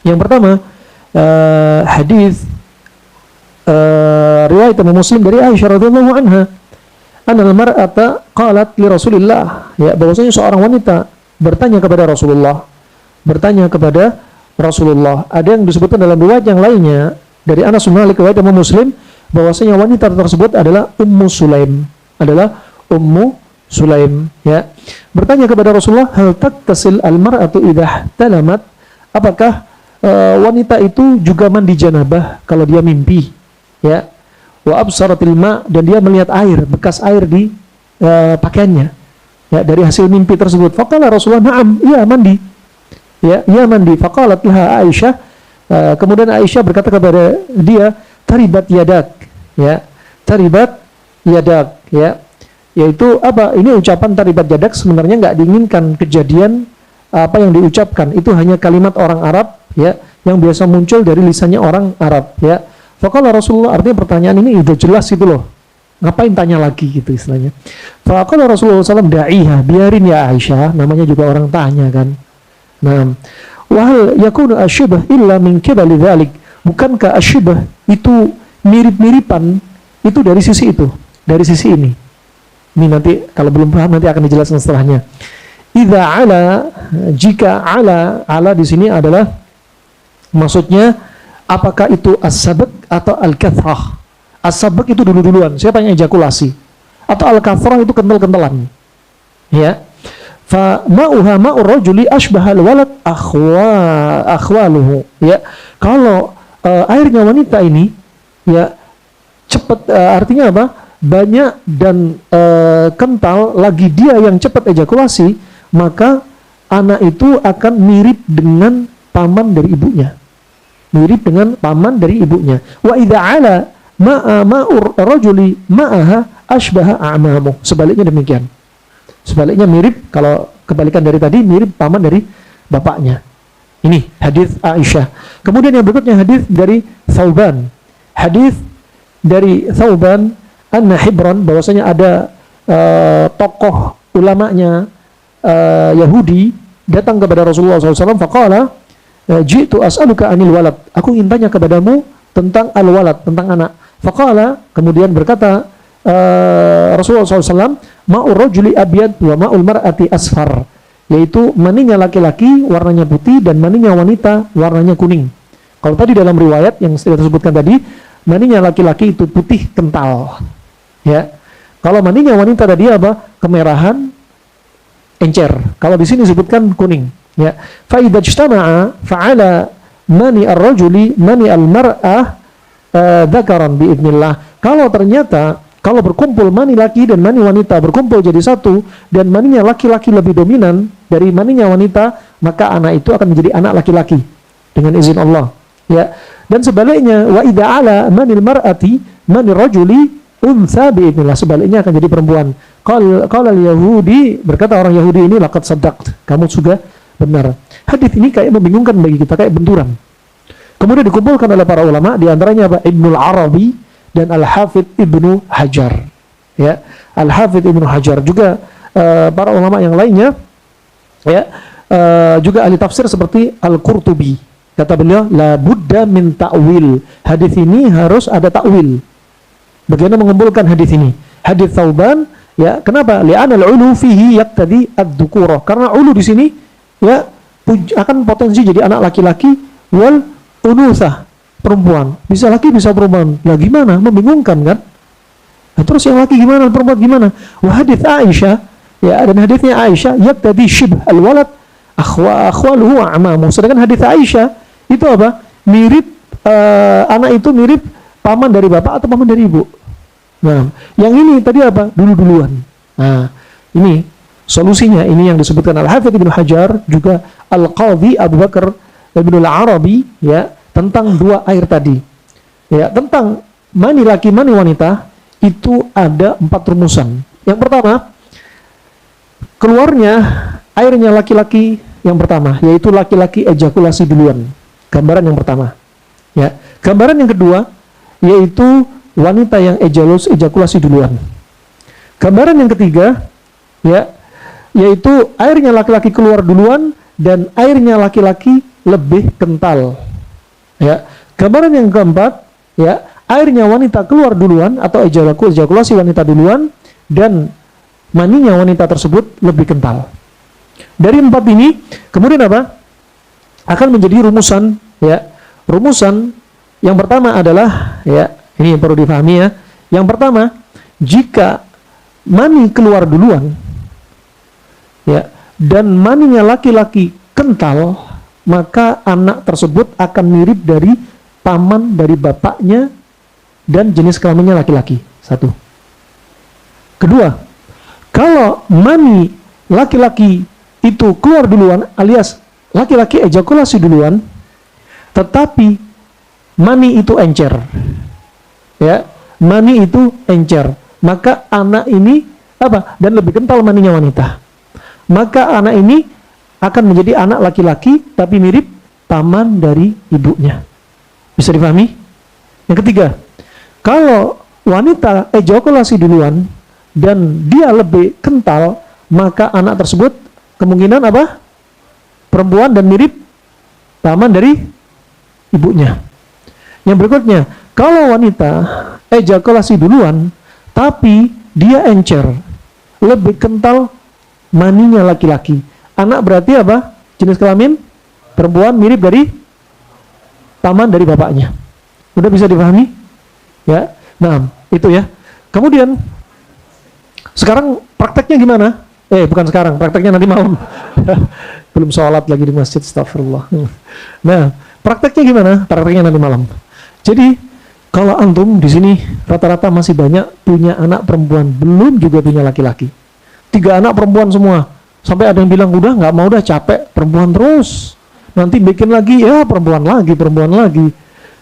Yang pertama, hadis riwayat Imam Muslim dari Aisyah radhiyallahu anha, anal mar'ata qalat li Rasulillah, ya, bahwasanya seorang wanita bertanya kepada Rasulullah. Ada yang disebutkan dalam riwayat yang lainnya dari Anas bin Malik riwayat Imam Muslim bahwasanya wanita tersebut adalah Ummu Sulaim, ya. Bertanya kepada Rasulullah, hal tattasil al-mar'atu idza talamat? Apakah wanita itu juga mandi janabah kalau dia mimpi, ya? Wa absaratil ma, dan dia melihat air, bekas air di pakaiannya, ya, dari hasil mimpi tersebut. Faqala Rasulullah, na'am, iya mandi. Ya, ia mandi. Faqalat laha Aisyah, kemudian Aisyah berkata kepada dia, taribat yadak, ya. Taribat yadak, ya. Yaitu apa? Ini ucapan taribat yadak sebenarnya nggak diinginkan kejadian apa yang diucapkan. Itu hanya kalimat orang Arab, ya, yang biasa muncul dari lisannya orang Arab, ya. Faqala Rasulullah, artinya pertanyaan ini udah jelas itu loh. Ngapain tanya lagi gitu istilahnya. Faqala Rasulullah SAW, da'iha, biarin ya Aisyah, namanya juga orang tanya kan. Nah, wahal yakunu asyibah illa min kibali dzalik. Bukankah asyibah itu mirip-miripan itu dari sisi itu, dari sisi ini. Ini nanti kalau belum paham nanti akan dijelaskan setelahnya. Idza ala, jika ala di sini adalah maksudnya apakah itu as-sabq atau al-kathrah. As-sabq itu dulu-duluan, siapa yang ejakulasi. Atau al-kathrah itu kental-kentalan. Ya. Fa ma'uha ma'ur rajuli asbahal walad akhwaluhu, ya. Kalau airnya wanita ini, ya, cepat, artinya apa? Banyak dan kental, lagi dia yang cepat ejakulasi, maka anak itu akan mirip dengan paman dari ibunya. Mirip dengan paman dari ibunya. Wa idza ala ma'ur rajuli ma'aha asbaha a'mamu. Sebaliknya demikian. Sebaliknya mirip, kalau kebalikan dari tadi mirip paman dari bapaknya. Ini hadis Aisyah. Kemudian yang berikutnya hadis dari Thauban. Hadis dari Thauban An-Nahibran, bahwasanya ada tokoh ulamanya Yahudi datang kepada Rasulullah SAW. Faqala, jitu as'aluka anil walad. Aku ingin tanya kepadamu tentang al-walad, tentang anak. Faqala, kemudian berkata Rasulullah SAW, ma'ur rajuli abyad wa ma'ul mar'ati asfar, yaitu maninya laki-laki warnanya putih dan maninya wanita warnanya kuning. Kalau tadi dalam riwayat yang saya sebutkan tadi, maninya laki-laki itu putih kental, ya. Kalau maninya wanita tadi apa? Kemerahan encer. Kalau di sini disebutkan kuning, ya. Fa idza ijtama'a fa'ala mani ar-rajuli mani al-mar'ah dzakaran bi idznillah. Kalau berkumpul mani laki dan mani wanita berkumpul jadi satu, dan maninya laki-laki lebih dominan dari maninya wanita, maka anak itu akan menjadi anak laki-laki dengan izin Allah, ya. Dan sebaliknya, wa idza ala manil mar'ati manir rajuli untha bi idznillah, sebaliknya akan jadi perempuan. Qala al-yahudi, berkata orang Yahudi ini, laqad saddaqt, kamu sudah benar. Hadis ini kayak membingungkan bagi kita, kayak benturan. Kemudian dikumpulkan oleh para ulama, di antaranya apa? Ibnul Arabi dan Al-Hafidh Ibnu Hajar, ya. Al-Hafidh Ibnu Hajar juga para ulama yang lainnya, ya, juga ahli tafsir seperti Al-Qurtubi, kata beliau, la budda min ta'wil, hadis ini harus ada ta'wil. Bagaimana mengumpulkan hadis ini? Hadis Thauban, ya, kenapa? Li'anal ulu fihi yaqtadi ad-dzukura, karena ulu di sini, ya, akan potensi jadi anak laki-laki, wal unutsah, perempuan, bisa laki bisa perempuan. Lah gimana? Membingungkan kan? Nah, terus yang laki gimana, perempuan gimana? Wah, hadits Aisyah, ya, dan haditsnya Aisyah yaqtadi shibh al-walad akhwaluhu a'mamu. Sedangkan hadits Aisyah itu apa? Mirip anak itu mirip paman dari bapak atau paman dari ibu. Nah, yang ini tadi apa? Dulu-duluan. Nah, ini solusinya, ini yang disebutkan Al-Hafidh Ibnu Hajar, juga Al-Qadhi Abu Bakar Ibnul Arabi, ya, tentang dua air tadi, ya, tentang mani laki mani wanita itu ada 4 rumusan. Yang pertama, keluarnya airnya laki-laki yang pertama, yaitu laki-laki ejakulasi duluan. Gambaran yang pertama, ya. Gambaran yang kedua, yaitu wanita yang ejakulasi duluan. Gambaran yang ketiga, ya, yaitu airnya laki-laki keluar duluan dan airnya laki-laki lebih kental. Ya, gambaran yang keempat, ya, airnya wanita keluar duluan atau ejakulasi wanita duluan dan maninya wanita tersebut lebih kental. Dari 4 ini, kemudian apa? Akan menjadi rumusan, ya. Rumusan yang pertama adalah, ya, ini yang perlu dipahami ya. Yang pertama, jika mani keluar duluan, ya, dan maninya laki-laki kental, maka anak tersebut akan mirip dari paman dari bapaknya dan jenis kelaminnya laki-laki. 1. Kedua, kalau mani laki-laki itu keluar duluan alias laki-laki ejakulasi duluan, tetapi mani itu encer, ya, mani itu encer, maka anak ini apa? Dan lebih kental maninya wanita. Maka anak ini akan menjadi anak laki-laki tapi mirip paman dari ibunya. Bisa dipahami? Yang ketiga, kalau wanita ejakulasi duluan dan dia lebih kental, maka anak tersebut kemungkinan apa? Perempuan dan mirip paman dari ibunya. Yang berikutnya, kalau wanita ejakulasi duluan tapi dia encer, lebih kental maninya laki-laki, anak berarti apa? Jenis kelamin perempuan mirip dari paman dari bapaknya. Udah bisa dipahami? Ya. Nah, itu ya. Kemudian sekarang prakteknya gimana? Bukan sekarang, prakteknya nanti malam. Belum sholat lagi di masjid, astagfirullah. Nah, prakteknya gimana? Prakteknya nanti malam. Jadi, kalau antum di sini rata-rata masih banyak punya anak perempuan, belum juga punya laki-laki. 3 anak perempuan semua. Sampai ada yang bilang, udah nggak mau, udah capek perempuan terus. Nanti bikin lagi, ya perempuan lagi.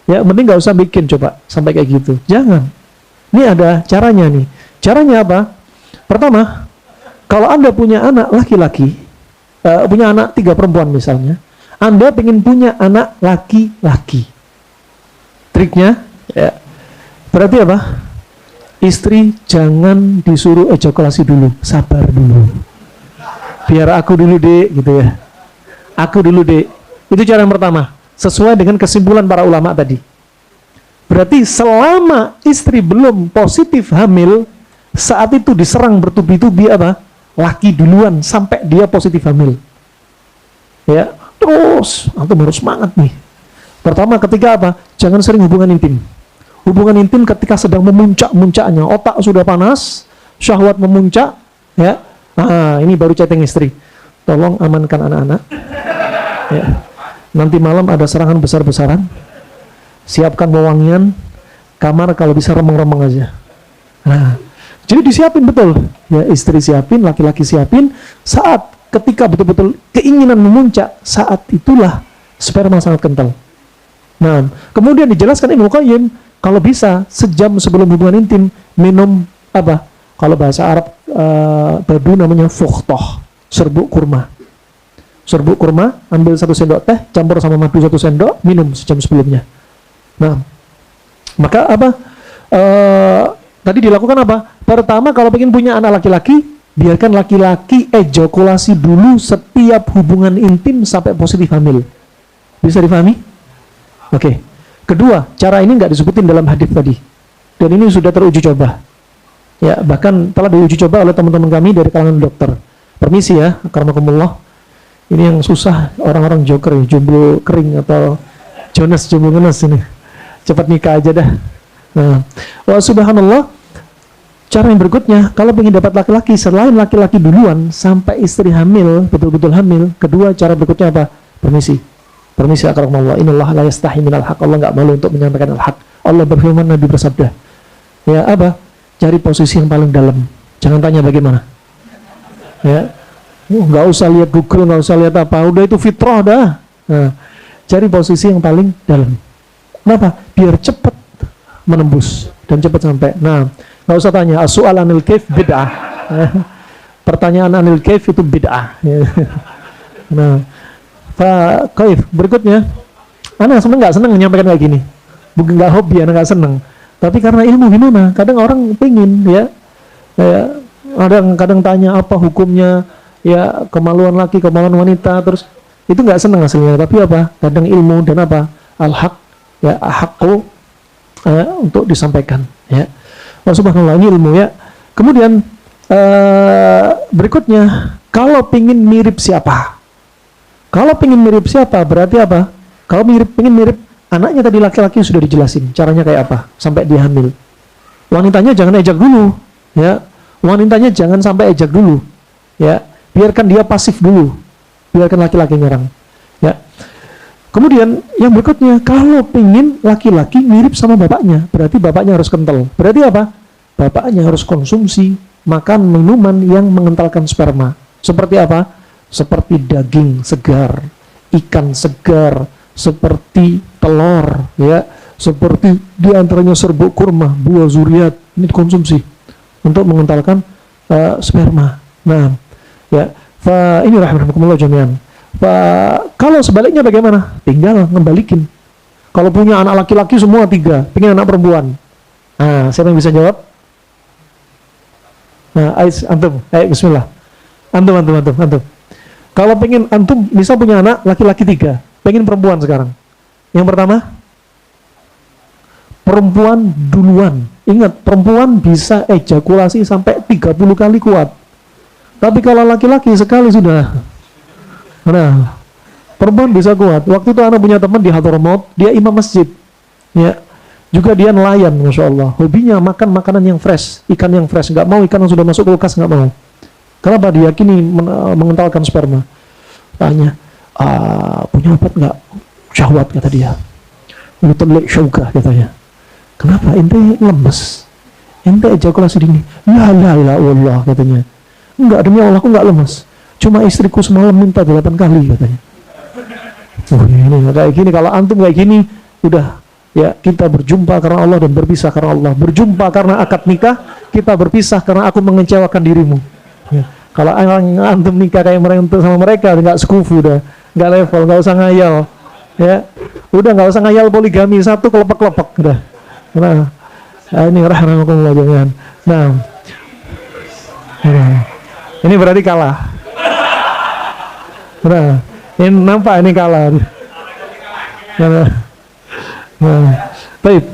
Ya, mending nggak usah bikin, coba sampai kayak gitu. Jangan. Ini ada caranya nih. Caranya apa? Pertama, kalau Anda punya anak laki-laki, punya anak 3 perempuan misalnya, Anda pengen punya anak laki-laki. Triknya, ya, berarti apa? Istri jangan disuruh ejakulasi dulu, sabar dulu. Biar aku dulu, Dek, gitu ya. Aku dulu, Dek. Itu cara yang pertama, sesuai dengan kesimpulan para ulama tadi. Berarti selama istri belum positif hamil, saat itu diserang bertubi-tubi apa? Laki duluan sampai dia positif hamil. Ya, terus antum harus semangat nih. Pertama, ketika apa? Jangan sering hubungan intim. Hubungan intim ketika sedang memuncak-muncaknya, otak sudah panas, syahwat memuncak, ya. Nah, ini baru chatting istri. Tolong amankan anak-anak. Ya. Nanti malam ada serangan besar-besaran. Siapkan wewangian, kamar kalau bisa remeng-remeng aja. Nah, jadi disiapin betul. Ya, istri siapin, laki-laki siapin. Saat ketika betul-betul keinginan memuncak, saat itulah sperma sangat kental. Nah, kemudian dijelaskan Ibnu Qayyim, kalau bisa sejam sebelum hubungan intim minum apa? Kalau bahasa Arab Badu namanya fukhtoh, serbuk kurma. Serbuk kurma, ambil 1 sendok teh, campur sama madu 1 sendok, minum sejam sebelumnya. Nah, maka apa? Tadi dilakukan apa? Pertama, kalau ingin punya anak laki-laki, biarkan laki-laki ejakulasi dulu setiap hubungan intim sampai positif hamil. Bisa dipahami? Oke. Kedua, cara ini nggak disebutin dalam hadis tadi. Dan ini sudah teruji coba. Ya, bahkan telah diuji coba oleh teman-teman kami dari kalangan dokter. Permisi ya, karamakumullah. Ini yang susah orang-orang joker, jomblo kering atau Jonas jomblo ngenes ini. Cepat nikah aja dah. Nah, wah subhanallah. Cara yang berikutnya, kalau ingin dapat laki-laki, selain laki-laki duluan sampai istri hamil, betul-betul hamil, kedua cara berikutnya apa? Permisi akramallah, innallaha la yastahi minal haq. Allah enggak malu untuk menyampaikan al-haq. Allah berfirman, Nabi bersabda, ya apa? Cari posisi yang paling dalam. Jangan tanya bagaimana. Ya. Enggak usah lihat Google, enggak usah lihat apa. Udah itu fitrah dah. Nah, cari posisi yang paling dalam. Kenapa? Biar cepat menembus dan cepat sampai. Nah, enggak usah tanya as-su'al anil kaif bid'ah. Pertanyaan anil kaif itu bid'ah. Nah, Pak Kaif, berikutnya, anak nggak seneng menyampaikan kayak gini, bukan nggak hobi, anak nggak seneng, tapi karena ilmu gimana? Kadang orang pengen, ya, kadang tanya apa hukumnya, ya kemaluan laki, kemaluan wanita, terus itu nggak senang hasilnya, tapi apa? Kadang ilmu dan apa? Al-haq, ya, haqqu untuk disampaikan, ya. Oh, subhanallah, ini ilmu, ya. Kemudian berikutnya, kalau pingin mirip siapa? Kalau pingin mirip siapa, berarti apa? Kalau pingin mirip anaknya tadi laki-laki sudah dijelasin caranya kayak apa sampai dia hamil. Wanitanya jangan ejak dulu, ya. Wanitanya jangan sampai ejak dulu, ya. Biarkan dia pasif dulu, biarkan laki-laki nyerang, ya. Kemudian yang berikutnya, kalau pingin laki-laki mirip sama bapaknya, berarti bapaknya harus kental. Berarti apa? Bapaknya harus konsumsi makan minuman yang mengentalkan sperma. Seperti apa? Seperti daging segar, ikan segar, seperti telur, ya, seperti diantaranya serbuk kurma, buah zuriat, ini dikonsumsi untuk mengentalkan sperma. Nah, ya, ini rahimakumullah jami'an. Kalau sebaliknya bagaimana? Tinggal ngembalikin. Kalau punya anak laki-laki semua 3, pengen anak perempuan. Nah, siapa yang bisa jawab? Nah, antum, bismillah. Antum. Kalau pengen antum bisa punya anak laki-laki 3, pengen perempuan sekarang. Yang pertama, perempuan duluan. Ingat, perempuan bisa ejakulasi sampai 30 kali kuat. Tapi kalau laki-laki sekali sudah. Nah, perempuan bisa kuat. Waktu itu anak punya teman di Hadramaut, dia imam masjid, ya. Juga dia nelayan, masya Allah. Hobinya makan makanan yang fresh, ikan yang fresh. Nggak mau ikan yang sudah masuk kulkas, nggak mau. Kenapa? Diyakini mengentalkan sperma. Tanya, punya obat nggak? Syahwat, kata dia. Mutlaq syaukah, katanya. Kenapa? Ente lemes, ente ejakulasi dini. La Allah, katanya. Enggak, demi Allah aku nggak lemes. Cuma istriku semalam minta 8 kali, katanya. Ini kayak gini, kalau antum kayak gini, udah, ya, kita berjumpa karena Allah dan berpisah karena Allah. Berjumpa karena akad nikah, kita berpisah karena aku mengecewakan dirimu. Ya. Kalau antum nikah kayak mereka sama mereka, nggak sekufu, udah nggak level, nggak usah ngayal, ya. Udah nggak usah ngayal poligami, satu kelepek-kelepek, udah. Nah, ini rahmatullah jangan. Nah, ini berarti kalah. Nah, ini nampak ini kalah. Nah, baik.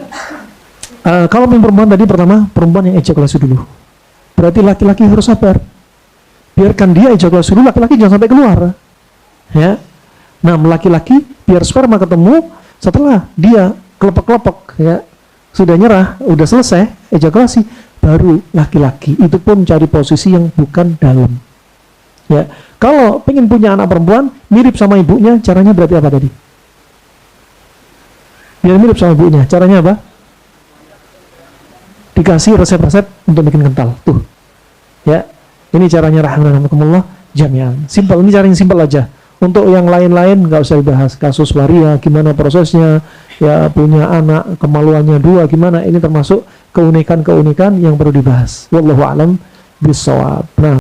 Kalau perempuan tadi pertama, perempuan yang ejakulasi dulu. Berarti laki-laki harus sabar. Biarkan dia ejakulasi dulu, laki-laki jangan sampai keluar. Ya. Nah, laki-laki biar sperma ketemu, setelah dia kelepek-kelepek, ya, sudah nyerah, udah selesai ejakulasi, baru laki-laki. Itu pun cari posisi yang bukan dalam. Ya. Kalau pengen punya anak perempuan mirip sama ibunya, caranya berarti apa tadi? Biar mirip sama ibunya, caranya apa? Dikasih resep-resep untuk bikin kental. Tuh. Ya. Ini caranya rahmatullah jami'an. Simpel, ini cara yang simpel aja. Untuk yang lain-lain nggak usah dibahas. Kasus waria, gimana prosesnya, ya, punya anak, kemaluannya 2, gimana, ini termasuk keunikan-keunikan yang perlu dibahas. Wallahu a'lam bishawab. Nah.